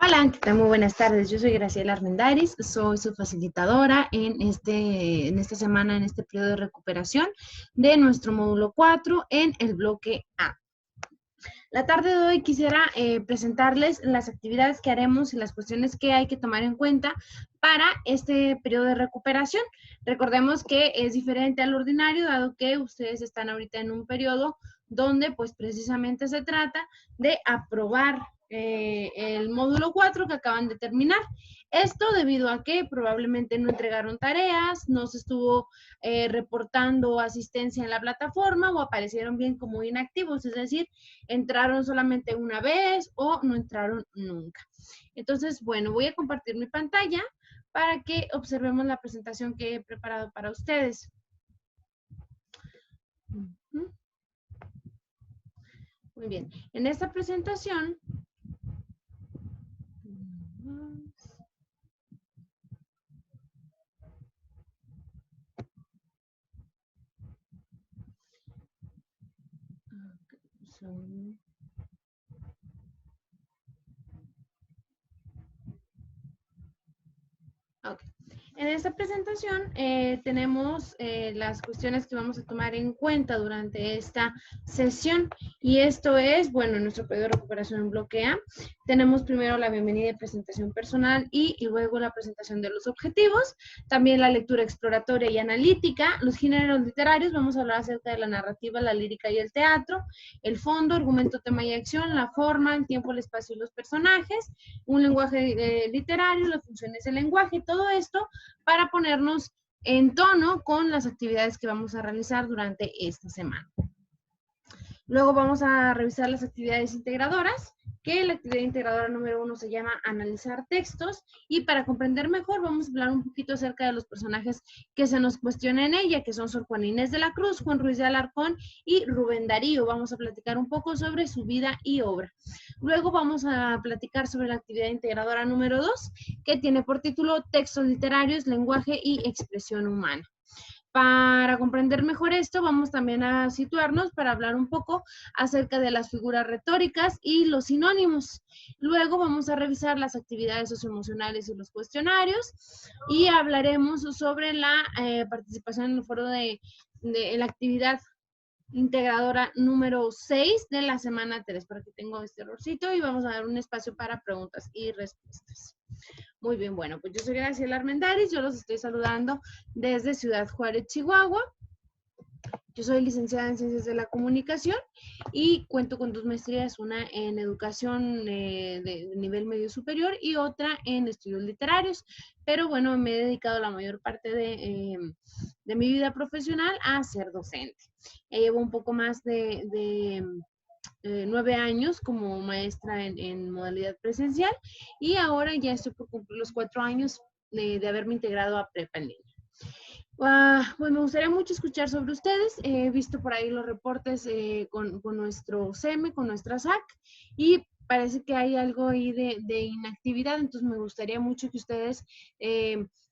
Hola, ¿qué tal? Muy buenas tardes. Yo soy Graciela Armendáriz, soy su facilitadora en esta semana, en este periodo de recuperación de nuestro módulo 4 en el bloque A. La tarde de hoy quisiera presentarles las actividades que haremos y las cuestiones que hay que tomar en cuenta para este periodo de recuperación. Recordemos que es diferente al ordinario, dado que ustedes están ahorita en un periodo donde pues precisamente se trata de aprobar el módulo 4 que acaban de terminar. Esto debido a que probablemente no entregaron tareas, no se estuvo reportando asistencia en la plataforma o aparecieron bien como inactivos, es decir, entraron solamente una vez o no entraron nunca. Entonces, bueno, voy a compartir mi pantalla para que observemos la presentación que he preparado para ustedes. Muy bien, en esta presentación okay. En esta presentación tenemos las cuestiones que vamos a tomar en cuenta durante esta sesión y esto es, bueno, nuestro periodo de recuperación en bloque A. Tenemos primero la bienvenida y presentación personal y luego la presentación de los objetivos, también la lectura exploratoria y analítica, los géneros literarios, vamos a hablar acerca de la narrativa, la lírica y el teatro, el fondo, argumento, tema y acción, la forma, el tiempo, el espacio y los personajes, un lenguaje literario, las funciones del lenguaje, todo esto para ponernos en tono con las actividades que vamos a realizar durante esta semana. Luego vamos a revisar las actividades integradoras, que la actividad integradora número 1 se llama analizar textos, y para comprender mejor vamos a hablar un poquito acerca de los personajes que se nos cuestiona en ella, que son Sor Juana Inés de la Cruz, Juan Ruiz de Alarcón y Rubén Darío. Vamos a platicar un poco sobre su vida y obra. Luego vamos a platicar sobre la actividad integradora número 2, que tiene por título Textos literarios, lenguaje y expresión humana. Para comprender mejor esto, vamos también a situarnos para hablar un poco acerca de las figuras retóricas y los sinónimos. Luego vamos a revisar las actividades socioemocionales y los cuestionarios y hablaremos sobre la participación en el foro de la actividad integradora número 6 de la semana 3. Por aquí tengo este errorcito y vamos a dar un espacio para preguntas y respuestas. Muy bien, bueno, pues yo soy Graciela Armendáriz, yo los estoy saludando desde Ciudad Juárez, Chihuahua. Yo soy licenciada en Ciencias de la Comunicación y cuento con 2 maestrías, una en Educación de nivel medio superior y otra en Estudios Literarios. Pero bueno, me he dedicado la mayor parte de mi vida profesional a ser docente. Llevo un poco más de 9 años como maestra en modalidad presencial y ahora ya estoy por cumplir los 4 años de haberme integrado a prepa en línea. Pues me gustaría mucho escuchar sobre ustedes. He visto por ahí los reportes con nuestro SEME, con nuestra SAC, y parece que hay algo ahí de inactividad, entonces me gustaría mucho que ustedes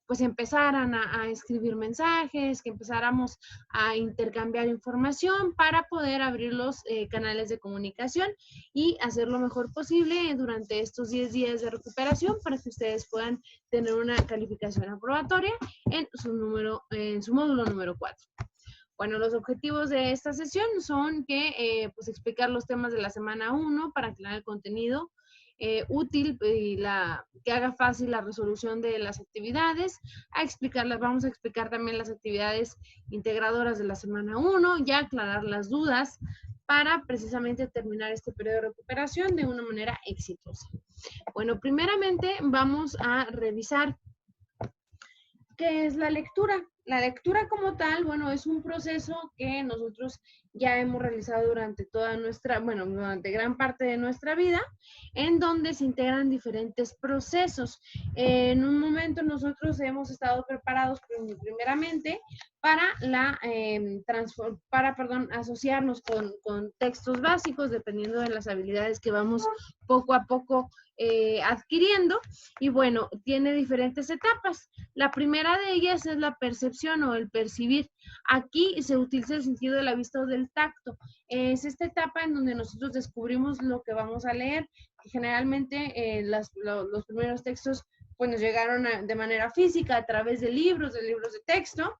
pues empezaran a escribir mensajes, que empezáramos a intercambiar información para poder abrir los canales de comunicación y hacer lo mejor posible durante estos 10 días de recuperación para que ustedes puedan tener una calificación aprobatoria en su módulo número 4. Bueno, los objetivos de esta sesión son que, pues, explicar los temas de la semana 1 para aclarar el contenido útil y que haga fácil la resolución de las actividades. Vamos a explicar también las actividades integradoras de la semana 1 y aclarar las dudas para precisamente terminar este periodo de recuperación de una manera exitosa. Bueno, primeramente vamos a revisar ¿qué es la lectura? La lectura como tal, bueno, es un proceso que nosotros ya hemos realizado durante durante gran parte de nuestra vida, en donde se integran diferentes procesos. En un momento nosotros hemos estado preparados primeramente para asociarnos con textos básicos, dependiendo de las habilidades que vamos poco a poco adquiriendo, y bueno, tiene diferentes etapas. La primera de ellas es la percepción o el percibir. Aquí se utiliza el sentido de la vista o del el tacto. Es esta etapa en donde nosotros descubrimos lo que vamos a leer, que generalmente los primeros textos pues nos llegaron de manera física a través de libros de texto,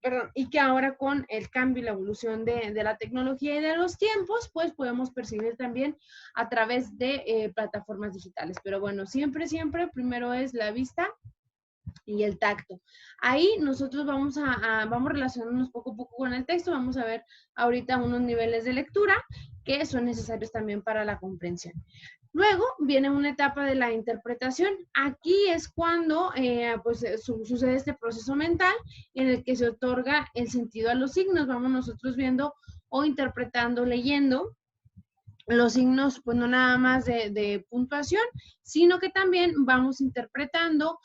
perdón, y que ahora con el cambio y la evolución de la tecnología y de los tiempos, pues podemos percibir también a través de plataformas digitales. Pero bueno, siempre primero es la vista y el tacto. Ahí nosotros vamos vamos relacionándonos poco a poco con el texto, vamos a ver ahorita unos niveles de lectura que son necesarios también para la comprensión. Luego viene una etapa de la interpretación. Aquí es cuando pues, sucede este proceso mental en el que se otorga el sentido a los signos. Vamos nosotros viendo o interpretando, leyendo los signos, pues no nada más de puntuación, sino que también vamos interpretando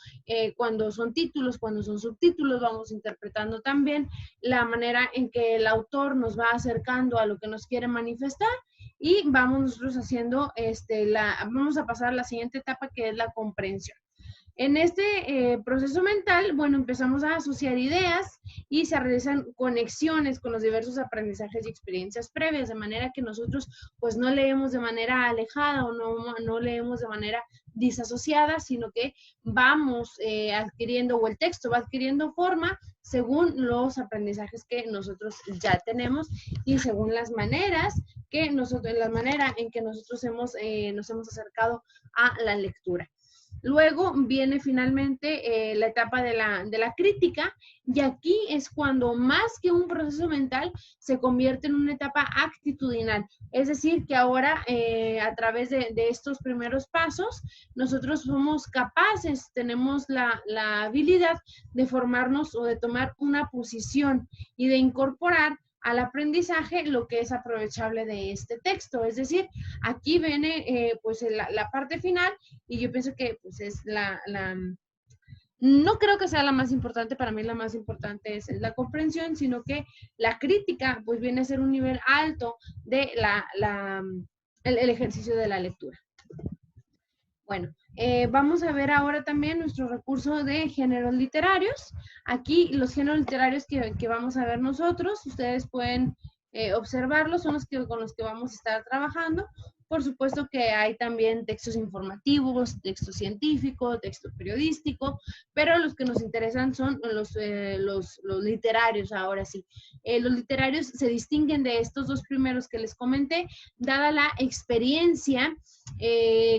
cuando son títulos, cuando son subtítulos, vamos interpretando también la manera en que el autor nos va acercando a lo que nos quiere manifestar y vamos nosotros haciendo, vamos a pasar a la siguiente etapa que es la comprensión. En este proceso mental, bueno, empezamos a asociar ideas y se realizan conexiones con los diversos aprendizajes y experiencias previas, de manera que nosotros pues no leemos de manera alejada o no leemos de manera disasociada, sino que vamos adquiriendo, o el texto va adquiriendo forma según los aprendizajes que nosotros ya tenemos y según las maneras la manera en que nosotros nos hemos acercado a la lectura. Luego viene finalmente la etapa de la crítica, y aquí es cuando más que un proceso mental se convierte en una etapa actitudinal. Es decir, que ahora a través de estos primeros pasos, nosotros somos capaces, tenemos la habilidad de formarnos o de tomar una posición y de incorporar al aprendizaje lo que es aprovechable de este texto. Es decir, aquí viene pues la parte final, y yo pienso que pues es no creo que sea la más importante, para mí la más importante es la comprensión, sino que la crítica pues viene a ser un nivel alto de el ejercicio de la lectura. Bueno, vamos a ver ahora también nuestro recurso de géneros literarios. Aquí los géneros literarios que vamos a ver nosotros, ustedes pueden observarlos, son con los que vamos a estar trabajando. Por supuesto que hay también textos informativos, texto científico, texto periodístico, pero los que nos interesan son los literarios ahora sí. Los literarios se distinguen de estos dos primeros que les comenté, dada la experiencia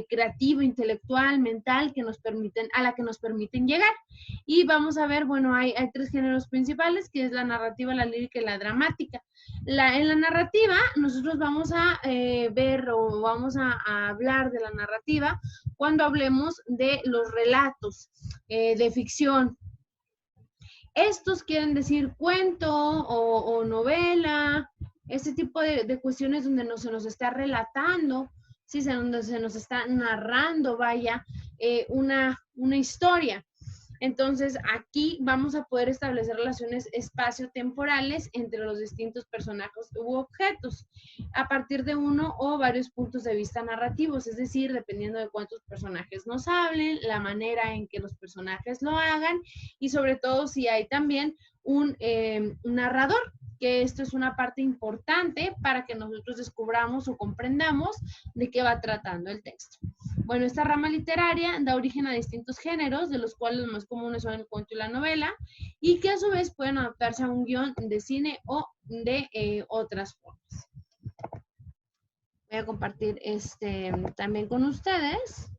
creativa, intelectual, mental a la que nos permiten llegar. Y vamos a ver, bueno, hay tres géneros principales, que es la narrativa, la lírica y la dramática. En la narrativa, nosotros vamos a ver o vamos a hablar de la narrativa cuando hablemos de los relatos de ficción. Estos quieren decir cuento o novela, este tipo de cuestiones donde se nos está relatando, ¿sí? Donde se nos está narrando, vaya, una historia. Entonces, aquí vamos a poder establecer relaciones espacio-temporales entre los distintos personajes u objetos a partir de uno o varios puntos de vista narrativos, es decir, dependiendo de cuántos personajes nos hablen, la manera en que los personajes lo hagan y sobre todo si hay también un narrador, que esto es una parte importante para que nosotros descubramos o comprendamos de qué va tratando el texto. Bueno, esta rama literaria da origen a distintos géneros, de los cuales los más comunes son el cuento y la novela, y que a su vez pueden adaptarse a un guión de cine o de otras formas. Voy a compartir también con ustedes.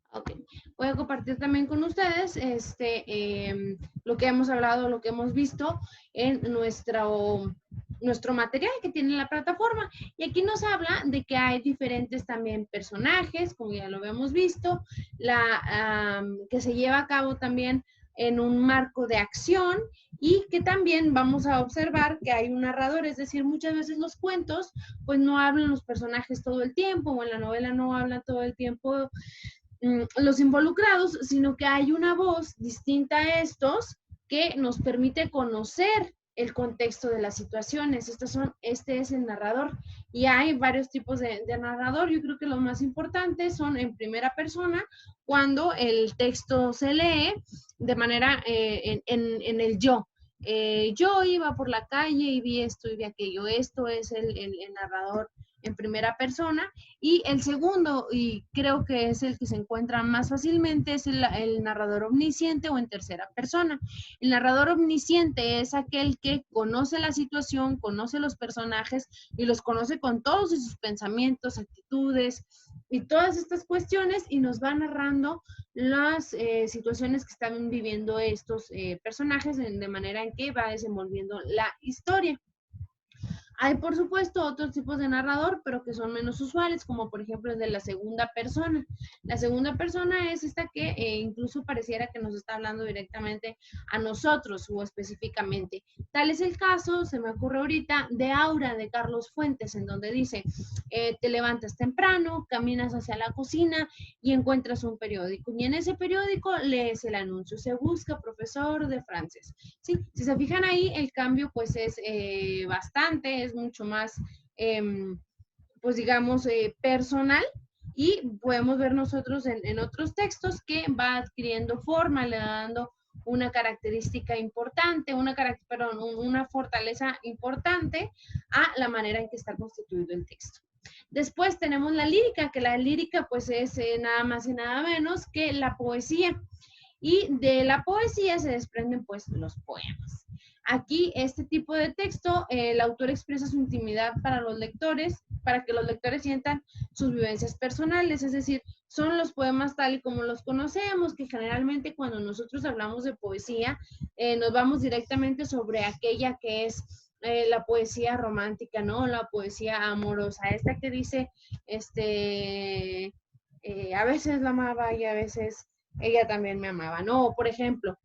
Ok, voy a compartir también con ustedes lo que hemos hablado, lo que hemos visto en nuestro material que tiene la plataforma. Y aquí nos habla de que hay diferentes también personajes, como ya lo habíamos visto, que se lleva a cabo también en un marco de acción y que también vamos a observar que hay un narrador, es decir, muchas veces los cuentos pues no hablan los personajes todo el tiempo o en la novela no hablan todo el tiempo los involucrados, sino que hay una voz distinta a estos que nos permite conocer el contexto de las situaciones. Este es el narrador. Y hay varios tipos de narrador. Yo creo que los más importantes son en primera persona, cuando el texto se lee de manera en el yo. Yo iba por la calle y vi esto y vi aquello. Esto es el narrador en primera persona. Y el segundo, y creo que es el que se encuentra más fácilmente, es el narrador omnisciente o en tercera persona. El narrador omnisciente es aquel que conoce la situación, conoce los personajes y los conoce con todos sus pensamientos, actitudes y todas estas cuestiones, y nos va narrando las situaciones que están viviendo estos personajes de manera en que va desenvolviendo la historia. Hay, por supuesto, otros tipos de narrador, pero que son menos usuales, como por ejemplo el de la segunda persona. La segunda persona es esta que incluso pareciera que nos está hablando directamente a nosotros o específicamente. Tal es el caso, se me ocurre ahorita, de Aura, de Carlos Fuentes, en donde dice, te levantas temprano, caminas hacia la cocina y encuentras un periódico. Y en ese periódico lees el anuncio, se busca profesor de francés. ¿Sí? Si se fijan ahí, el cambio pues es bastante, es mucho más, pues digamos, personal, y podemos ver nosotros en otros textos que va adquiriendo forma, le va dando una característica importante, una fortaleza importante a la manera en que está constituido el texto. Después tenemos la lírica, que la lírica pues es nada más y nada menos que la poesía. Y de la poesía se desprenden pues los poemas. Aquí este tipo de texto, el autor expresa su intimidad para los lectores, para que los lectores sientan sus vivencias personales, es decir, son los poemas tal y como los conocemos, que generalmente cuando nosotros hablamos de poesía, nos vamos directamente sobre aquella que es la poesía romántica, ¿no? La poesía amorosa, esta que dice, a veces la amaba y a veces ella también me amaba, ¿no? Por ejemplo,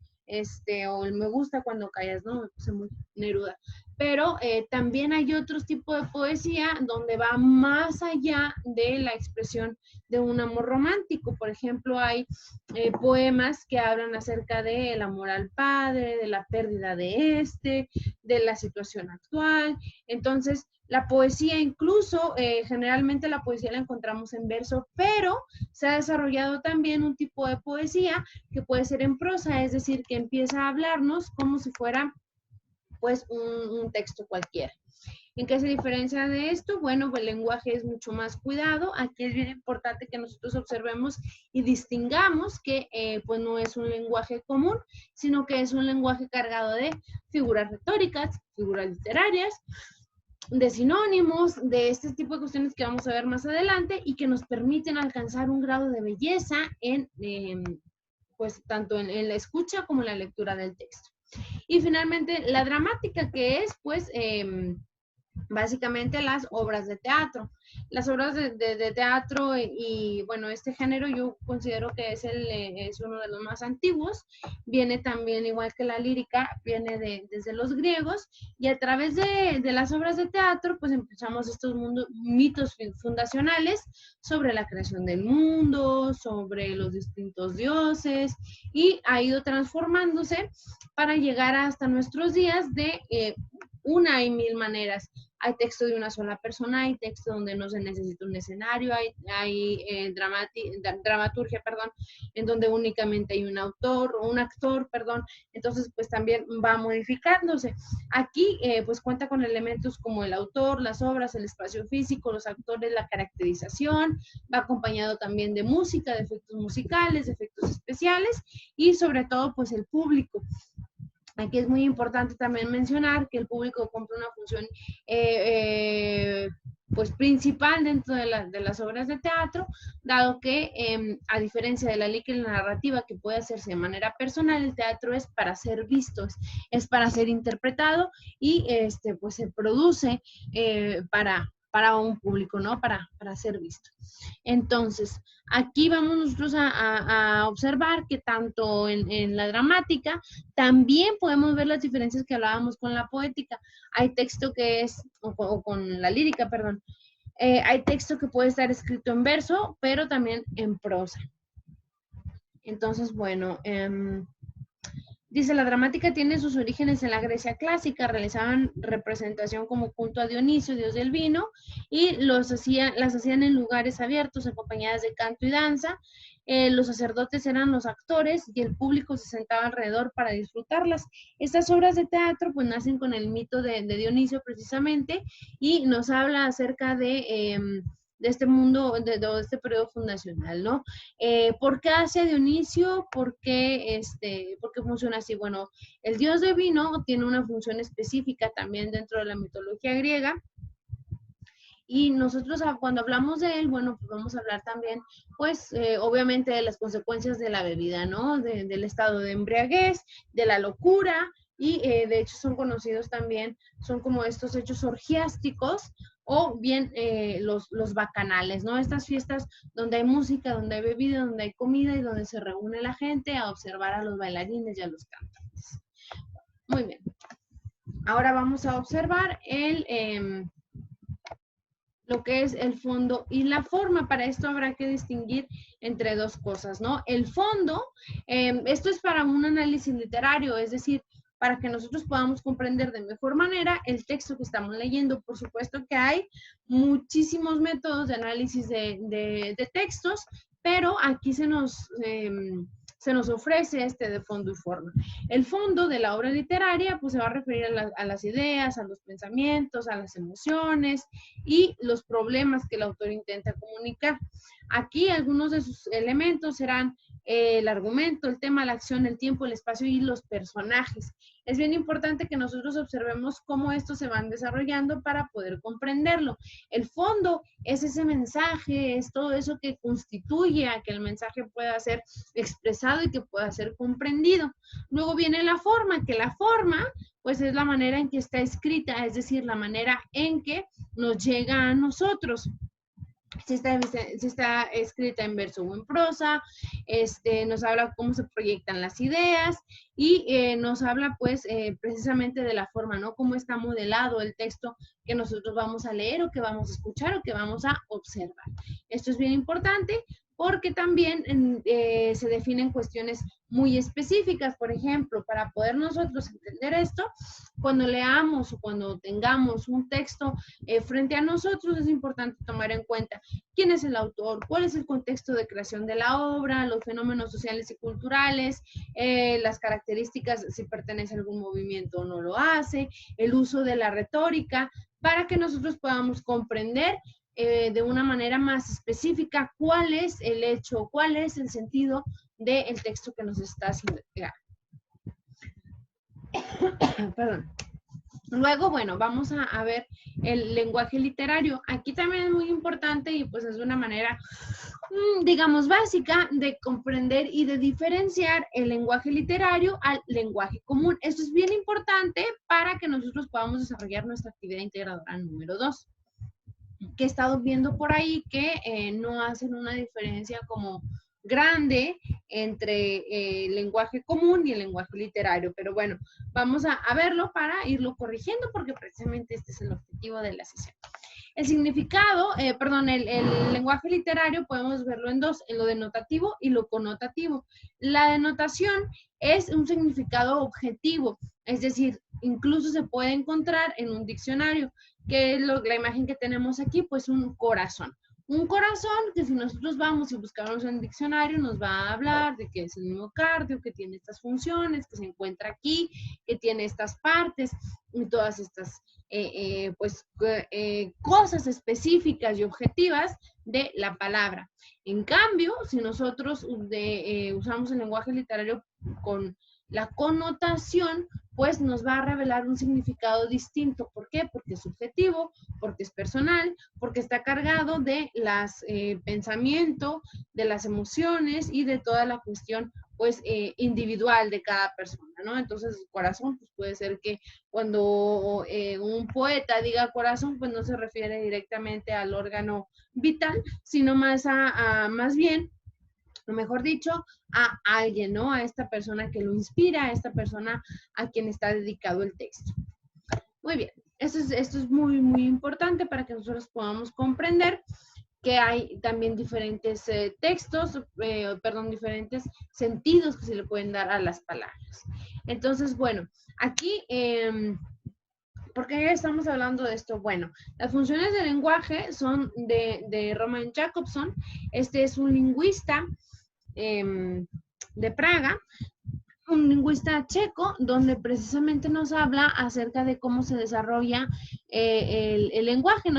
o el me gusta cuando callas, ¿no? Me puse muy Neruda. Pero también hay otros tipos de poesía donde va más allá de la expresión de un amor romántico. Por ejemplo, hay poemas que hablan acerca del amor al padre, de la pérdida de la situación actual. Entonces, la poesía incluso, generalmente la poesía la encontramos en verso, pero se ha desarrollado también un tipo de poesía que puede ser en prosa, es decir, que empieza a hablarnos como si fuera pues un texto cualquiera. ¿En qué se diferencia de esto? Bueno, pues el lenguaje es mucho más cuidado. Aquí es bien importante que nosotros observemos y distingamos que pues no es un lenguaje común, sino que es un lenguaje cargado de figuras retóricas, figuras literarias, de sinónimos, de este tipo de cuestiones que vamos a ver más adelante y que nos permiten alcanzar un grado de belleza en, pues tanto en la escucha como en la lectura del texto. Y finalmente la dramática, que es pues básicamente las obras de teatro. Las obras de teatro bueno, este género yo considero que es uno de los más antiguos. Viene también, igual que la lírica, viene desde los griegos, y a través de las obras de teatro pues empezamos estos mitos fundacionales sobre la creación del mundo, sobre los distintos dioses, y ha ido transformándose para llegar hasta nuestros días de una y mil maneras. Hay texto de una sola persona, hay texto donde no se necesita un escenario, hay dramaturgia, perdón, en donde únicamente hay un autor o un actor, perdón. Entonces, pues también va modificándose. Aquí, pues cuenta con elementos como el autor, las obras, el espacio físico, los actores, la caracterización, va acompañado también de música, de efectos musicales, de efectos especiales y sobre todo, pues el público. Aquí es muy importante también mencionar que el público cumple una función pues principal dentro de las obras de teatro, dado que a diferencia de la lírica y la narrativa que puede hacerse de manera personal, el teatro es para ser visto, es para ser interpretado y pues se produce para un público, ¿no? Para ser visto. Entonces, aquí vamos nosotros a observar que tanto en la dramática también podemos ver las diferencias que hablábamos con la poética. Hay texto que es, o con la lírica, perdón, hay texto que puede estar escrito en verso, pero también en prosa. Entonces, bueno, Dice, la dramática tiene sus orígenes en la Grecia clásica, realizaban representación como culto a Dionisio, dios del vino, y las hacían en lugares abiertos, acompañadas de canto y danza. Los sacerdotes eran los actores y el público se sentaba alrededor para disfrutarlas. Estas obras de teatro pues nacen con el mito de Dionisio precisamente y nos habla acerca de este mundo, de este periodo fundacional, ¿no? ¿Por qué hace Dionisio? ¿Por qué funciona así? Bueno, el dios de vino tiene una función específica también dentro de la mitología griega. Y nosotros cuando hablamos de él, bueno, pues vamos a hablar también, pues obviamente de las consecuencias de la bebida, ¿no? Del estado de embriaguez, de la locura, y de hecho son conocidos también, son como estos hechos orgiásticos, o bien los bacanales, ¿no? Estas fiestas donde hay música, donde hay bebida, donde hay comida y donde se reúne la gente a observar a los bailarines y a los cantantes. Muy bien. Ahora vamos a observar lo que es el fondo y la forma. Para esto habrá que distinguir entre dos cosas, ¿no? El fondo, esto es para un análisis literario, es decir, para que nosotros podamos comprender de mejor manera el texto que estamos leyendo. Por supuesto que hay muchísimos métodos de análisis de textos, pero aquí se nos ofrece de fondo y forma. El fondo de la obra literaria pues se va a referir a las ideas, a los pensamientos, a las emociones y los problemas que el autor intenta comunicar. Aquí algunos de sus elementos serán el argumento, el tema, la acción, el tiempo, el espacio y los personajes. Es bien importante que nosotros observemos cómo estos se van desarrollando para poder comprenderlo. El fondo es ese mensaje, es todo eso que constituye a que el mensaje pueda ser expresado y que pueda ser comprendido. Luego viene la forma, que la forma pues es la manera en que está escrita, es decir, la manera en que nos llega a nosotros. Si está escrita en verso o en prosa, nos habla cómo se proyectan las ideas y nos habla pues precisamente de la forma, ¿no? Cómo está modelado el texto que nosotros vamos a leer o que vamos a escuchar o que vamos a observar. Esto es bien importante porque también se definen cuestiones muy específicas. Por ejemplo, para poder nosotros entender esto, cuando leamos o cuando tengamos un texto frente a nosotros, es importante tomar en cuenta quién es el autor, cuál es el contexto de creación de la obra, los fenómenos sociales y culturales, las características, si pertenece a algún movimiento o no lo hace, el uso de la retórica, para que nosotros podamos comprender de una manera más específica cuál es el hecho, cuál es el sentido del texto que nos está haciendo llegar. Perdón. Luego, bueno, vamos a ver el lenguaje literario. Aquí también es muy importante y pues es una manera, digamos, básica de comprender y de diferenciar el lenguaje literario al lenguaje común. Esto es bien importante para que nosotros podamos desarrollar nuestra actividad integradora número 2. Que he estado viendo por ahí que no hacen una diferencia como grande entre el lenguaje común y el lenguaje literario, pero bueno, vamos a verlo para irlo corrigiendo porque precisamente este es el objetivo de la sesión. El significado, el lenguaje literario podemos verlo en dos, en lo denotativo y lo connotativo. La denotación es un significado objetivo, es decir, incluso se puede encontrar en un diccionario, que es la imagen que tenemos aquí, pues un corazón. Un corazón que si nosotros vamos y buscamos en el diccionario nos va a hablar de que es el miocardio, que tiene estas funciones, que se encuentra aquí, que tiene estas partes y todas estas cosas específicas y objetivas de la palabra. En cambio, si nosotros usamos el lenguaje literario con la connotación, pues nos va a revelar un significado distinto. ¿Por qué? Porque es subjetivo, porque es personal, porque está cargado de los pensamientos, de las emociones y de toda la cuestión pues individual de cada persona, ¿no? Entonces, corazón, pues puede ser que cuando un poeta diga corazón, pues no se refiere directamente al órgano vital, sino más más bien, o mejor dicho, a alguien, ¿no? A esta persona que lo inspira, a esta persona a quien está dedicado el texto. Muy bien, esto es muy, muy importante para que nosotros podamos comprender que hay también diferentes diferentes sentidos que se le pueden dar a las palabras. Entonces, bueno, aquí, ¿por qué estamos hablando de esto? Bueno, las funciones de lenguaje son de Roman Jakobson. Este es un lingüista de Praga, un lingüista checo, donde precisamente nos habla acerca de cómo se desarrolla el lenguaje,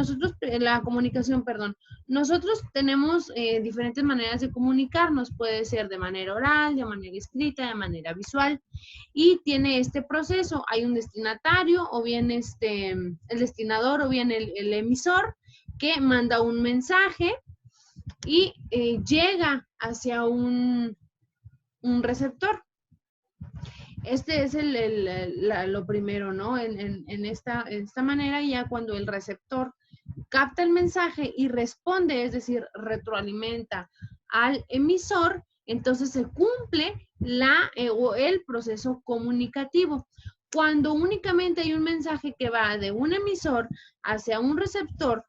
la comunicación, perdón. Nosotros tenemos diferentes maneras de comunicarnos, puede ser de manera oral, de manera escrita, de manera visual, y tiene este proceso. Hay un destinatario, o bien el destinador, o bien el emisor, que manda un mensaje y llega hacia un receptor. Este es lo primero, ¿no? En esta manera, ya cuando el receptor capta el mensaje y responde, es decir, retroalimenta al emisor, entonces se cumple o el proceso comunicativo. Cuando únicamente hay un mensaje que va de un emisor hacia un receptor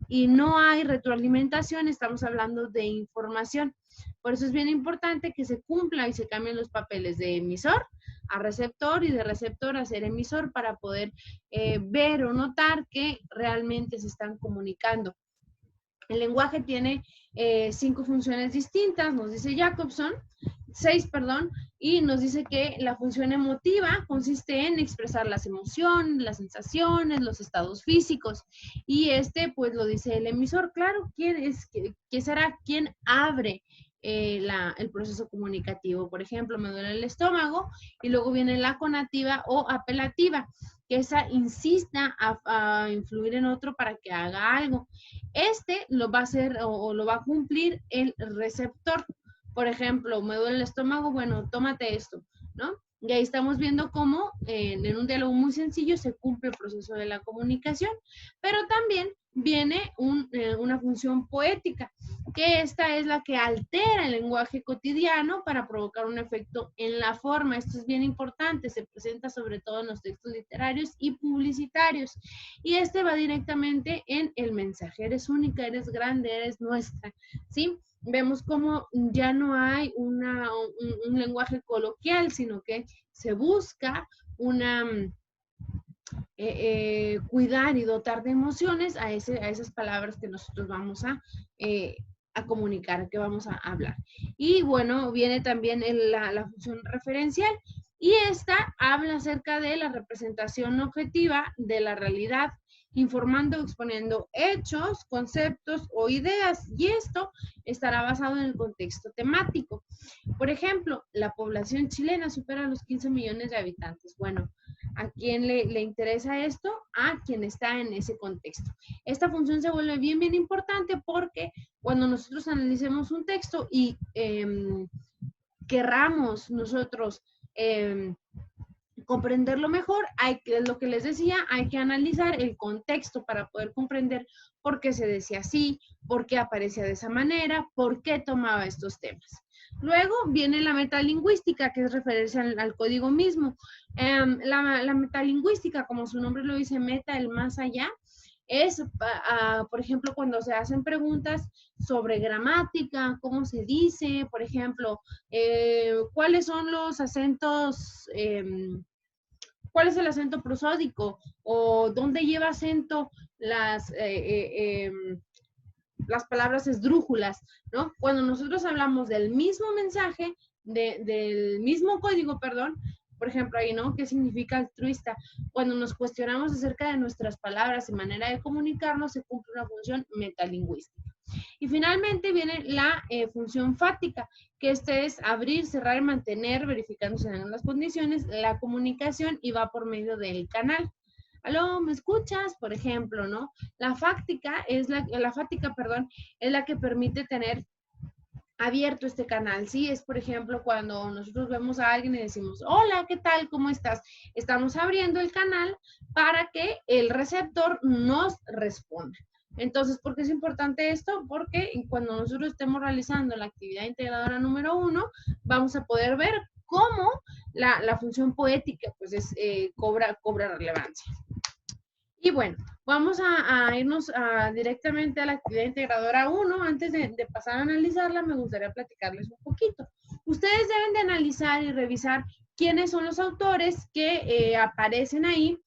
y no hay retroalimentación, estamos hablando de información. Por eso es bien importante que se cumpla y se cambien los papeles de emisor a receptor y de receptor a ser emisor para poder ver o notar que realmente se están comunicando. El lenguaje tiene 5 funciones distintas, nos dice Jakobson, 6, perdón, y nos dice que la función emotiva consiste en expresar las emociones, las sensaciones, los estados físicos. Y pues lo dice el emisor. Claro, ¿qué será quien abre el proceso comunicativo? Por ejemplo, me duele el estómago y luego viene la conativa o apelativa, que esa insista a influir en otro para que haga algo. Lo va a hacer o lo va a cumplir el receptor. Por ejemplo, me duele el estómago, bueno, tómate esto, ¿no? Y ahí estamos viendo cómo en un diálogo muy sencillo se cumple el proceso de la comunicación, pero también viene una función poética, que esta es la que altera el lenguaje cotidiano para provocar un efecto en la forma. Esto es bien importante, se presenta sobre todo en los textos literarios y publicitarios. Y va directamente en el mensaje: eres única, eres grande, eres nuestra, ¿sí? Vemos cómo ya no hay un lenguaje coloquial, sino que se busca cuidar y dotar de emociones a esas palabras que nosotros vamos a comunicar, que vamos a hablar. Y bueno, viene también la función referencial, y esta habla acerca de la representación objetiva de la realidad, informando o exponiendo hechos, conceptos o ideas, y esto estará basado en el contexto temático. Por ejemplo, la población chilena supera los 15 millones de habitantes. Bueno, ¿a quién le interesa esto? A quien está en ese contexto. Esta función se vuelve bien, bien importante, porque cuando nosotros analicemos un texto y querramos nosotros comprenderlo mejor, lo que les decía, hay que analizar el contexto para poder comprender por qué se decía así, por qué aparecía de esa manera, por qué tomaba estos temas. Luego viene la metalingüística, que es referencia al código mismo. La metalingüística, como su nombre lo dice, meta, el más allá, es, por ejemplo, cuando se hacen preguntas sobre gramática, cómo se dice, por ejemplo, cuáles son los acentos, cuál es el acento prosódico, o dónde lleva acento las palabras esdrújulas, ¿no? Cuando nosotros hablamos del mismo mensaje, del mismo código, perdón, por ejemplo, ahí, ¿no? ¿Qué significa altruista? Cuando nos cuestionamos acerca de nuestras palabras y manera de comunicarnos, se cumple una función metalingüística. Y finalmente viene la función fáctica, que es abrir, cerrar, mantener, verificándose en las condiciones, la comunicación, y va por medio del canal. ¿Aló, me escuchas? Por ejemplo, ¿no? La fáctica, es la que permite tener abierto este canal, ¿sí? Es, por ejemplo, cuando nosotros vemos a alguien y decimos, hola, ¿qué tal? ¿Cómo estás? Estamos abriendo el canal para que el receptor nos responda. Entonces, ¿por qué es importante esto? Porque cuando nosotros estemos realizando la actividad integradora número 1, vamos a poder ver cómo la función poética, pues, cobra relevancia. Y bueno, vamos a irnos directamente a la actividad integradora 1. Antes de pasar a analizarla, me gustaría platicarles un poquito. Ustedes deben de analizar y revisar quiénes son los autores que aparecen ahí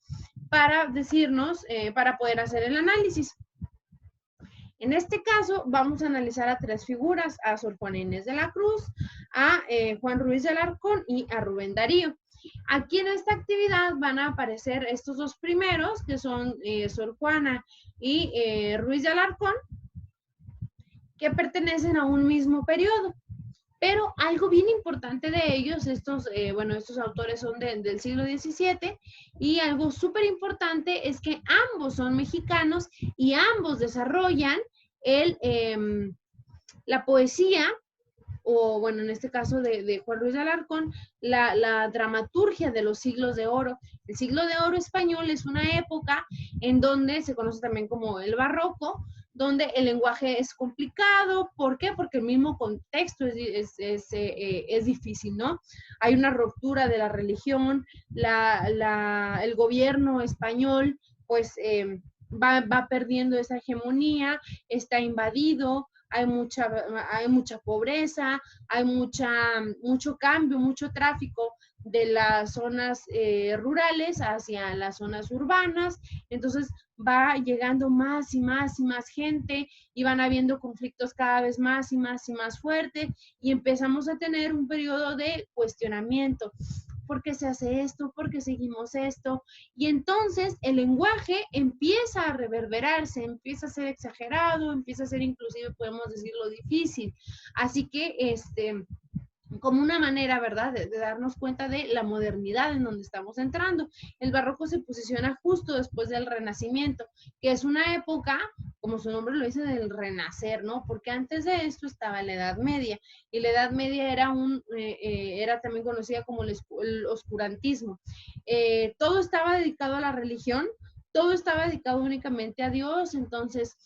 para decirnos, para poder hacer el análisis. En este caso, vamos a analizar a 3 figuras, a Sor Juana Inés de la Cruz, a Juan Ruiz de Alarcón y a Rubén Darío. Aquí en esta actividad van a aparecer estos 2 primeros, que son Sor Juana y Ruiz de Alarcón, que pertenecen a un mismo periodo. Pero algo bien importante de ellos, estos autores son del siglo XVII, y algo súper importante es que ambos son mexicanos y ambos desarrollan la poesía, o bueno, en este caso de Juan Ruiz de Alarcón, la dramaturgia de los siglos de oro. El siglo de oro español es una época en donde se conoce también como el barroco, donde el lenguaje es complicado. ¿Por qué? Porque el mismo contexto es difícil, ¿no? Hay una ruptura de la religión, el gobierno español, pues, va perdiendo esa hegemonía, está invadido, hay mucha pobreza, hay mucho cambio, mucho tráfico de las zonas rurales hacia las zonas urbanas. Entonces va llegando más y más y más gente y van habiendo conflictos cada vez más y más y más fuertes, y empezamos a tener un periodo de cuestionamiento. ¿Por qué se hace esto? ¿Por qué seguimos esto? Y entonces el lenguaje empieza a reverberarse, empieza a ser exagerado, empieza a ser inclusive, podemos decirlo, difícil. Así que como una manera, ¿verdad?, de darnos cuenta de la modernidad en donde estamos entrando. El barroco se posiciona justo después del Renacimiento, que es una época, como su nombre lo dice, del renacer, ¿no? Porque antes de esto estaba la Edad Media, y la Edad Media era también conocida como el oscurantismo. Todo estaba dedicado a la religión, todo estaba dedicado únicamente a Dios. Entonces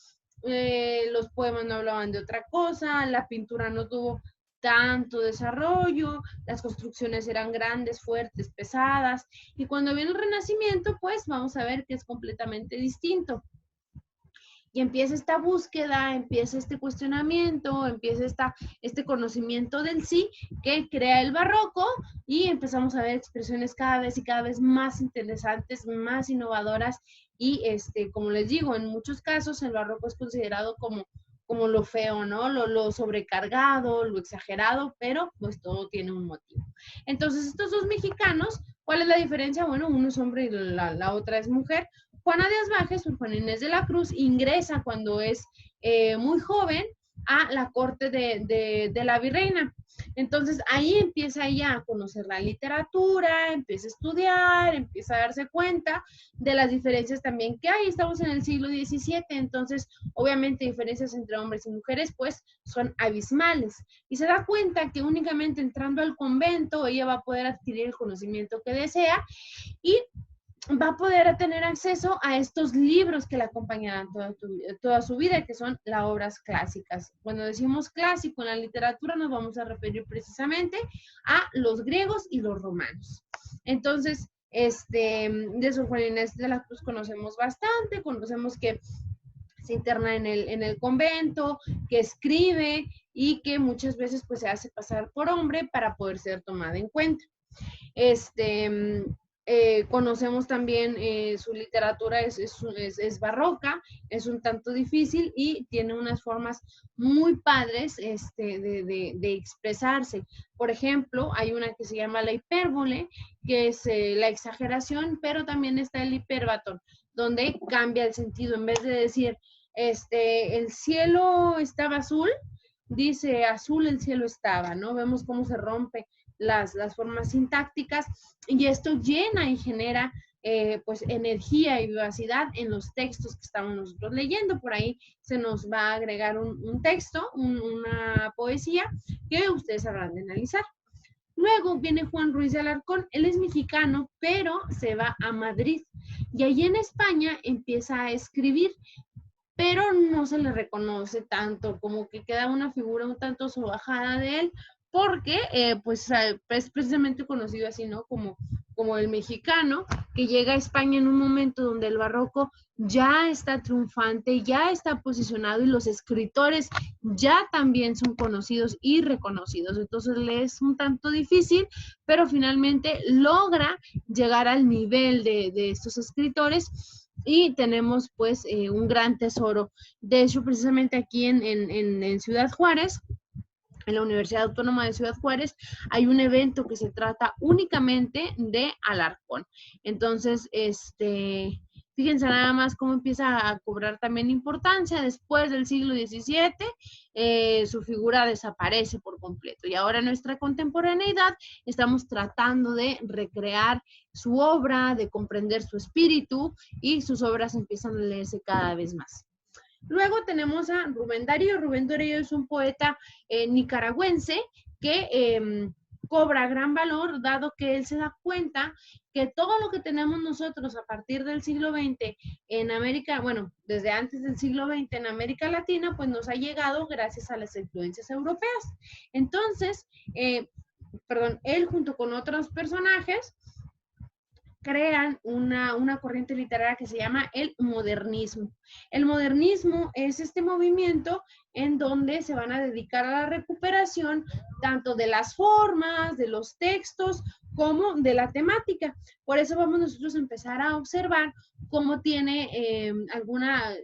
los poemas no hablaban de otra cosa, la pintura no tuvo tanto desarrollo, las construcciones eran grandes, fuertes, pesadas, y cuando viene el Renacimiento, pues vamos a ver que es completamente distinto. Y empieza esta búsqueda, empieza este cuestionamiento, empieza este conocimiento del sí que crea el barroco, y empezamos a ver expresiones cada vez más interesantes, más innovadoras, y como les digo, en muchos casos el barroco es considerado como lo feo, ¿no? Lo sobrecargado, lo exagerado, pero pues todo tiene un motivo. Entonces, estos 2 mexicanos, ¿cuál es la diferencia? Bueno, uno es hombre y la otra es mujer. Juana de Asbajes, Sor Juana Inés de la Cruz, ingresa cuando es muy joven a la corte de la virreina. Entonces ahí empieza ella a conocer la literatura, empieza a estudiar, empieza a darse cuenta de las diferencias también que hay. Estamos en el siglo XVII, entonces obviamente diferencias entre hombres y mujeres pues son abismales, y se da cuenta que únicamente entrando al convento ella va a poder adquirir el conocimiento que desea, y va a poder tener acceso a estos libros que la acompañarán toda su vida, que son las obras clásicas. Cuando decimos clásico en la literatura nos vamos a referir precisamente a los griegos y los romanos. Entonces, de Sor Juana Inés de la Cruz conocemos bastante, conocemos que se interna en el convento, que escribe y que muchas veces pues se hace pasar por hombre para poder ser tomada en cuenta. Conocemos también su literatura es barroca, es un tanto difícil y tiene unas formas muy padres de expresarse. Por ejemplo, hay una que se llama la hipérbole, que es la exageración, pero también está el hiperbatón, donde cambia el sentido. En vez de decir, el cielo estaba azul, dice azul el cielo estaba, ¿no? Vemos cómo se rompe las formas sintácticas, y esto llena y genera pues energía y vivacidad en los textos que estamos nosotros leyendo. Por ahí se nos va a agregar un texto, una poesía que ustedes habrán de analizar. Luego viene Juan Ruiz de Alarcón. Él es mexicano, pero se va a Madrid, y allí en España empieza a escribir, pero no se le reconoce tanto, como que queda una figura un tanto sobajada de él, porque pues es precisamente conocido así, ¿no? Como el mexicano que llega a España en un momento donde el barroco ya está triunfante, ya está posicionado y los escritores ya también son conocidos y reconocidos. Entonces le es un tanto difícil, pero finalmente logra llegar al nivel de estos escritores y tenemos pues un gran tesoro. De hecho, precisamente aquí en Ciudad Juárez, en la Universidad Autónoma de Ciudad Juárez, hay un evento que se trata únicamente de Alarcón. Entonces, fíjense nada más cómo empieza a cobrar también importancia. Después del siglo XVII, su figura desaparece por completo. Y ahora en nuestra contemporaneidad estamos tratando de recrear su obra, de comprender su espíritu, y sus obras empiezan a leerse cada vez más. Luego tenemos a Rubén Darío. Rubén Darío es un poeta nicaragüense que cobra gran valor, dado que él se da cuenta que todo lo que tenemos nosotros a partir del siglo XX en América, bueno, desde antes del siglo XX en América Latina, pues nos ha llegado gracias a las influencias europeas. Entonces, él junto con otros personajes crean una corriente literaria que se llama el modernismo. El modernismo es este movimiento en donde se van a dedicar a la recuperación tanto de las formas, de los textos, como de la temática. Por eso vamos nosotros a empezar a observar cómo tiene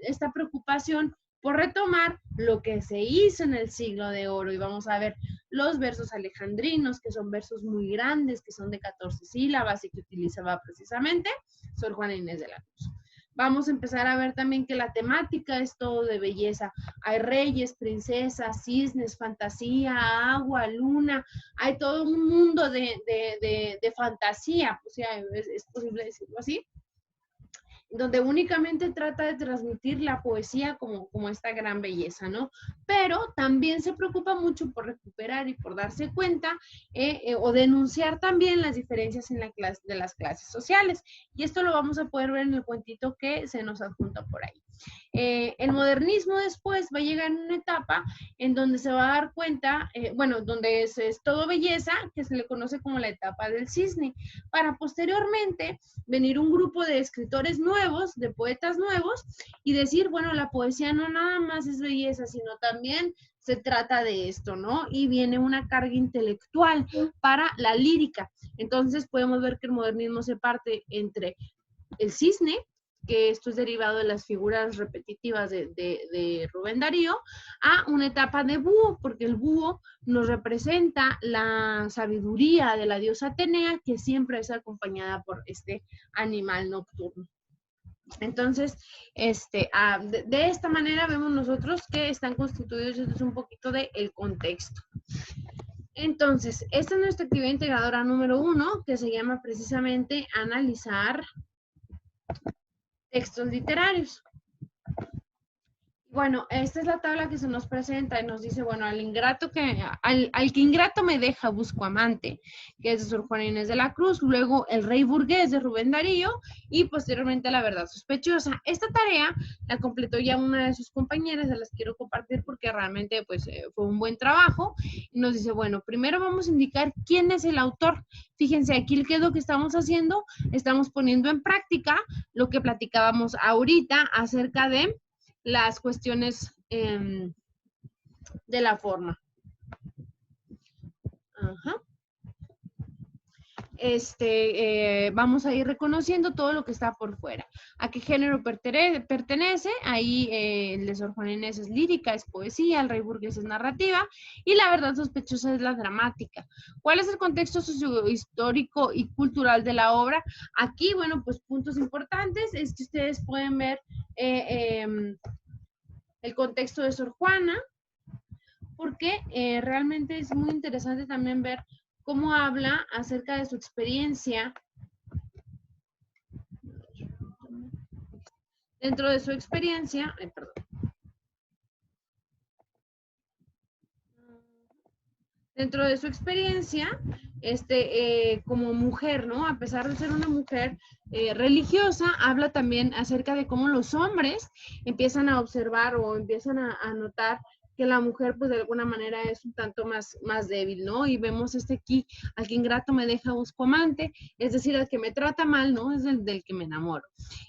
esta preocupación por retomar lo que se hizo en el siglo de oro. Y vamos a ver los versos alejandrinos, que son versos muy grandes, que son de 14 sílabas y que utilizaba precisamente Sor Juana Inés de la Cruz. Vamos a empezar a ver también que la temática es todo de belleza. Hay reyes, princesas, cisnes, fantasía, agua, luna. Hay todo un mundo de fantasía, o sea, es posible decirlo así, donde únicamente trata de transmitir la poesía como esta gran belleza, ¿no? Pero también se preocupa mucho por recuperar y por darse cuenta o denunciar también las diferencias en de las clases sociales. Y esto lo vamos a poder ver en el cuentito que se nos adjunta por ahí. El modernismo después va a llegar en una etapa en donde se va a dar cuenta, donde es todo belleza, que se le conoce como la etapa del cisne, para posteriormente venir un grupo de escritores nuevos, de poetas nuevos, y decir, bueno, la poesía no nada más es belleza, sino también se trata de esto, ¿no? Y viene una carga intelectual para la lírica. Entonces podemos ver que el modernismo se parte entre el cisne, que esto es derivado de las figuras repetitivas de Rubén Darío, a una etapa de búho, porque el búho nos representa la sabiduría de la diosa Atenea, que siempre es acompañada por este animal nocturno. Entonces, de esta manera vemos nosotros que están constituidos, esto es un poquito del contexto. Entonces, esta es nuestra actividad integradora número 1, que se llama precisamente analizar textos literarios. Bueno, esta es la tabla que se nos presenta y nos dice, bueno, al que ingrato me deja, busco amante, que es de Sor Juana Inés de la Cruz, luego El rey burgués de Rubén Darío y posteriormente La verdad sospechosa. Esta tarea la completó ya una de sus compañeras, se las quiero compartir porque realmente pues fue un buen trabajo. Y nos dice, bueno, primero vamos a indicar quién es el autor. Fíjense, aquí qué es lo que estamos haciendo, estamos poniendo en práctica lo que platicábamos ahorita acerca de las cuestiones de la forma. Ajá. Vamos a ir reconociendo todo lo que está por fuera. ¿A qué género pertenece? Ahí el de Sor Juana Inés es lírica, es poesía, El rey burgués es narrativa y La verdad sospechosa es la dramática. ¿Cuál es el contexto sociohistórico y cultural de la obra? Aquí, bueno, pues puntos importantes es que ustedes pueden ver el contexto de Sor Juana, porque realmente es muy interesante también ver cómo habla acerca de su experiencia. Dentro de su experiencia, dentro de su experiencia, como mujer, ¿no? A pesar de ser una mujer religiosa, habla también acerca de cómo los hombres empiezan a observar o empiezan a notar que la mujer pues de alguna manera es un tanto más débil, ¿no? Y vemos aquí, al que ingrato me deja busco amante, es decir, al que me trata mal, ¿no? Es el del que me enamoro.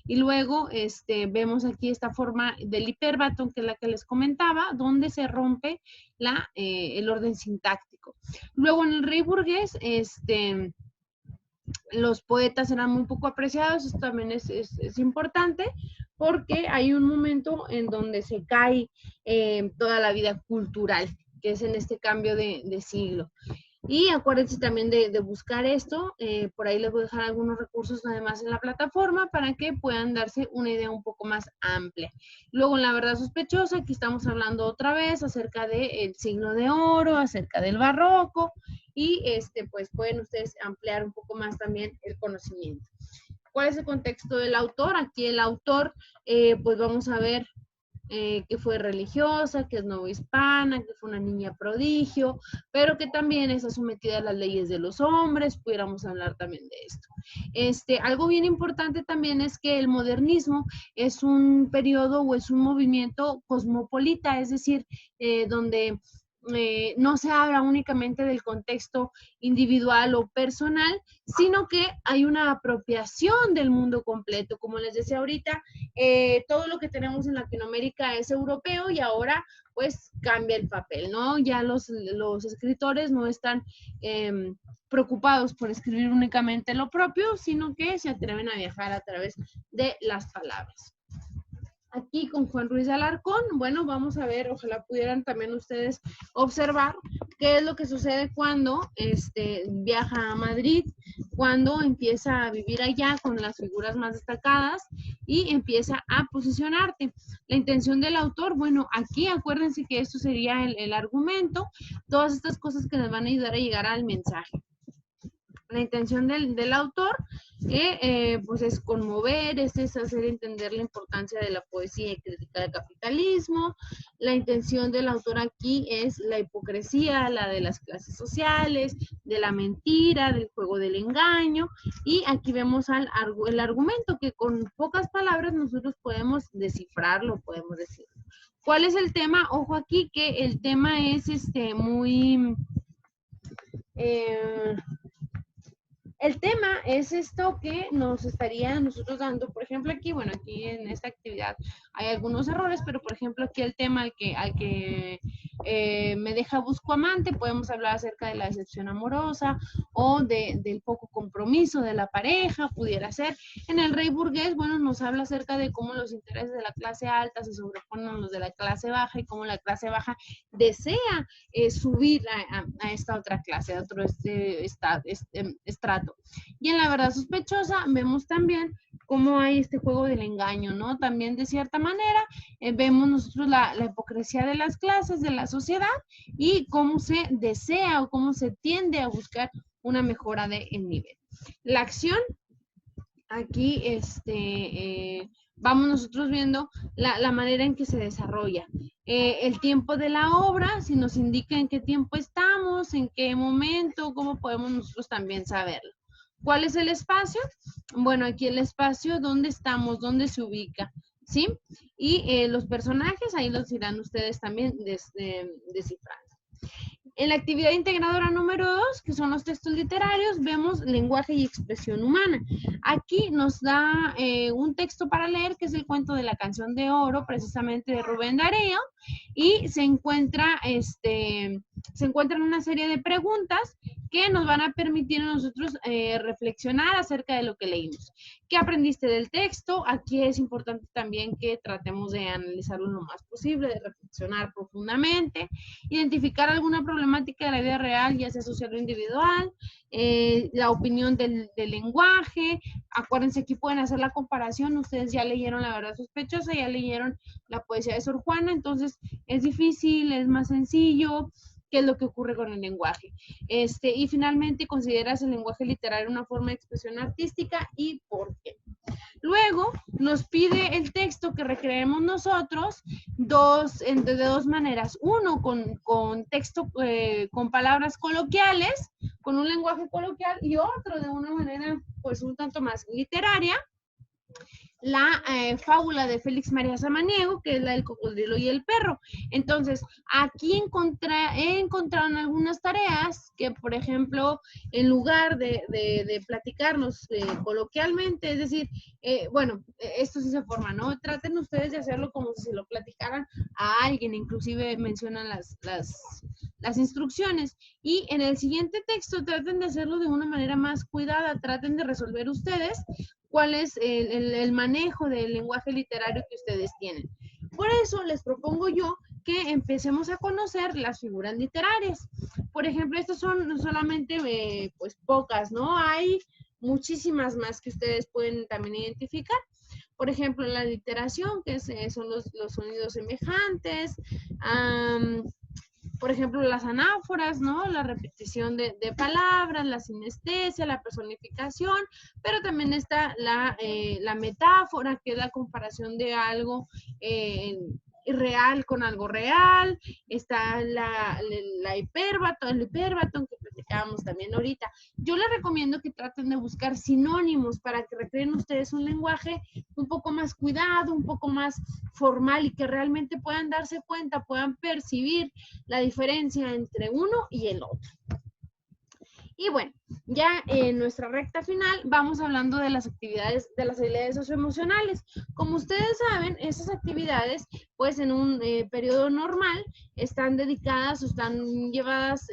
Y luego vemos aquí esta forma del hiperbatón, que es la que les comentaba, donde se rompe el orden sintáctico. Luego en el rey burgués, los poetas eran muy poco apreciados, esto también es importante, porque hay un momento en donde se cae toda la vida cultural, que es en este cambio de siglo. Y acuérdense también de buscar esto, por ahí les voy a dejar algunos recursos además en la plataforma para que puedan darse una idea un poco más amplia. Luego en La Verdad Sospechosa, aquí estamos hablando otra vez acerca del siglo de oro, acerca del barroco, y pues pueden ustedes ampliar un poco más también el conocimiento. ¿Cuál es el contexto del autor? Aquí el autor, pues vamos a ver que fue religiosa, que es novohispana, que fue una niña prodigio, pero que también está sometida a las leyes de los hombres, pudiéramos hablar también de esto. Algo bien importante también es que el modernismo es un periodo o es un movimiento cosmopolita, es decir, donde no se habla únicamente del contexto individual o personal, sino que hay una apropiación del mundo completo. Como les decía ahorita, todo lo que tenemos en Latinoamérica es europeo y ahora pues cambia el papel, ¿no? Ya los escritores no están preocupados por escribir únicamente lo propio, sino que se atreven a viajar a través de las palabras. Aquí con Juan Ruiz de Alarcón, bueno, vamos a ver, ojalá pudieran también ustedes observar qué es lo que sucede cuando viaja a Madrid, cuando empieza a vivir allá con las figuras más destacadas y empieza a posicionarte. La intención del autor, bueno, aquí acuérdense que esto sería el argumento, todas estas cosas que nos van a ayudar a llegar al mensaje. La intención del autor pues es conmover, es hacer entender la importancia de la poesía y crítica del capitalismo. La intención del autor aquí es la hipocresía, la de las clases sociales, de la mentira, del juego del engaño. Y aquí vemos el argumento que con pocas palabras nosotros podemos descifrarlo, podemos decir. ¿Cuál es el tema? Ojo aquí que el tema es muy... el tema es esto que nos estaría nosotros dando, por ejemplo, aquí, bueno, aquí en esta actividad hay algunos errores, pero por ejemplo aquí el tema al que me deja busco amante, podemos hablar acerca de la decepción amorosa o del poco compromiso de la pareja, pudiera ser. En el rey burgués, bueno, nos habla acerca de cómo los intereses de la clase alta se sobreponen a los de la clase baja y cómo la clase baja desea subir a esta otra clase, a otro estrato. Y en La Verdad Sospechosa vemos también cómo hay este juego del engaño, ¿no? También de cierta manera vemos nosotros la hipocresía de las clases, de la sociedad y cómo se desea o cómo se tiende a buscar una mejora del nivel. La acción, aquí vamos nosotros viendo la manera en que se desarrolla. El tiempo de la obra, si nos indica en qué tiempo estamos, en qué momento, cómo podemos nosotros también saberlo. ¿Cuál es el espacio? Bueno, aquí el espacio, ¿dónde estamos? ¿Dónde se ubica? ¿Sí? Y los personajes, ahí los irán ustedes también descifrando. En la actividad integradora número 2, que son los textos literarios, vemos lenguaje y expresión humana. Aquí nos da un texto para leer, que es el cuento de la canción de oro, precisamente de Rubén Darío, y se encuentran una serie de preguntas que nos van a permitir a nosotros reflexionar acerca de lo que leímos. ¿Qué aprendiste del texto? Aquí es importante también que tratemos de analizarlo lo más posible, de reflexionar profundamente, identificar alguna problemática de la vida real, ya sea social o individual, la opinión del lenguaje. Acuérdense, aquí pueden hacer la comparación. Ustedes ya leyeron La Verdad Sospechosa, ya leyeron la poesía de Sor Juana, entonces es difícil, es más sencillo. ¿Qué es lo que ocurre con el lenguaje? Y finalmente, ¿consideras el lenguaje literario una forma de expresión artística y por qué? Luego nos pide el texto que recreemos nosotros de dos maneras. Uno con texto, con palabras coloquiales, con un lenguaje coloquial, y otro de una manera pues un tanto más literaria. la fábula de Félix María Samaniego, que es la del cocodrilo y el perro. Entonces, aquí he encontrado en algunas tareas que, por ejemplo, en lugar de platicarnos coloquialmente, es decir, bueno, esto sí se forma, ¿no? Traten ustedes de hacerlo como si se lo platicaran a alguien, inclusive mencionan las instrucciones. Y en el siguiente texto traten de hacerlo de una manera más cuidada, traten de resolver ustedes cuál es el manejo del lenguaje literario que ustedes tienen. Por eso les propongo yo que empecemos a conocer las figuras literarias. Por ejemplo, estas son solamente pues pocas, ¿no? Hay muchísimas más que ustedes pueden también identificar. Por ejemplo, la literación, que son los sonidos semejantes, por ejemplo, las anáforas, ¿no? La repetición de palabras, la sinestesia, la personificación, pero también está la metáfora, que es la comparación de algo real con algo real, está el hiperbatón que platicábamos también ahorita. Yo les recomiendo que traten de buscar sinónimos para que recreen ustedes un lenguaje un poco más cuidado, un poco más formal y que realmente puedan darse cuenta, puedan percibir la diferencia entre uno y el otro. Y bueno, ya en nuestra recta final vamos hablando de las actividades, de las habilidades socioemocionales. Como ustedes saben, esas actividades, pues en un periodo normal, están dedicadas o están llevadas,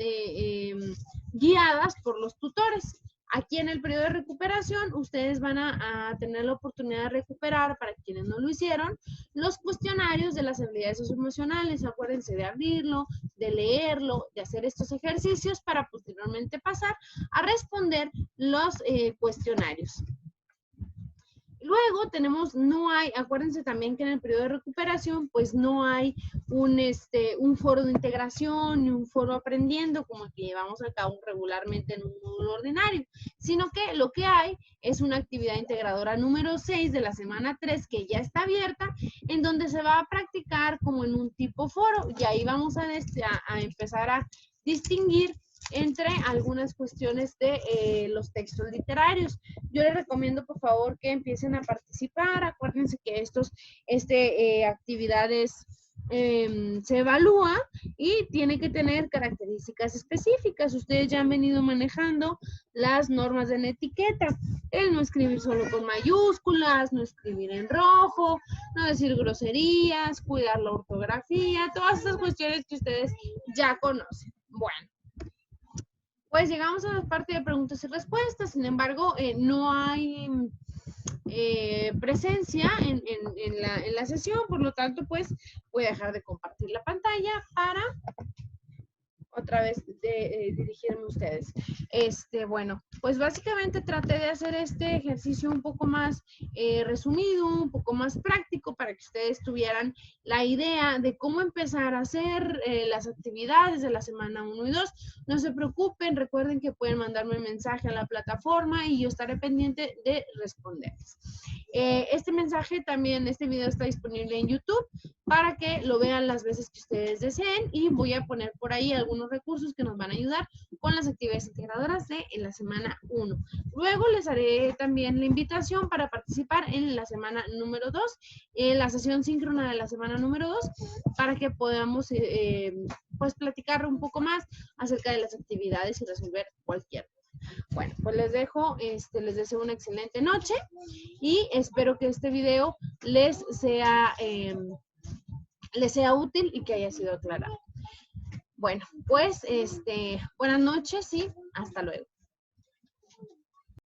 guiadas por los tutores. Aquí en el periodo de recuperación, ustedes van a tener la oportunidad de recuperar, para quienes no lo hicieron, los cuestionarios de las habilidades socioemocionales. Acuérdense de abrirlo, de leerlo, de hacer estos ejercicios para posteriormente pasar a responder los cuestionarios. Luego tenemos, acuérdense también que en el periodo de recuperación, pues no hay un foro de integración ni un foro aprendiendo como el que llevamos a cabo regularmente en un módulo ordinario, sino que lo que hay es una actividad integradora número 6 de la semana 3 que ya está abierta, en donde se va a practicar como en un tipo foro, y ahí vamos a empezar a distinguir entre algunas cuestiones de los textos literarios. Yo les recomiendo, por favor, que empiecen a participar. Acuérdense que actividades se evalúa y tiene que tener características específicas. Ustedes ya han venido manejando las normas de la etiqueta. El no escribir solo con mayúsculas, no escribir en rojo, no decir groserías, cuidar la ortografía, todas esas cuestiones que ustedes ya conocen. Bueno, pues llegamos a la parte de preguntas y respuestas. Sin embargo, no hay presencia en la sesión, por lo tanto, pues voy a dejar de compartir la pantalla para otra vez dirigirme a ustedes. Bueno, pues básicamente traté de hacer este ejercicio un poco más resumido, un poco más práctico, para que ustedes tuvieran la idea de cómo empezar a hacer las actividades de la semana 1 y 2. No se preocupen, recuerden que pueden mandarme un mensaje a la plataforma y yo estaré pendiente de responderles. Este video está disponible en YouTube para que lo vean las veces que ustedes deseen, y voy a poner por ahí algunos recursos que nos van a ayudar con las actividades integradoras de la semana 1. Luego les haré también la invitación para participar en la semana número 2, en la sesión síncrona de la semana número 2, para que podamos pues platicar un poco más acerca de las actividades y resolver cualquier cosa. Bueno, pues les dejo, les deseo una excelente noche y espero que este video les sea útil y que haya sido aclarado. Bueno, pues buenas noches y hasta luego.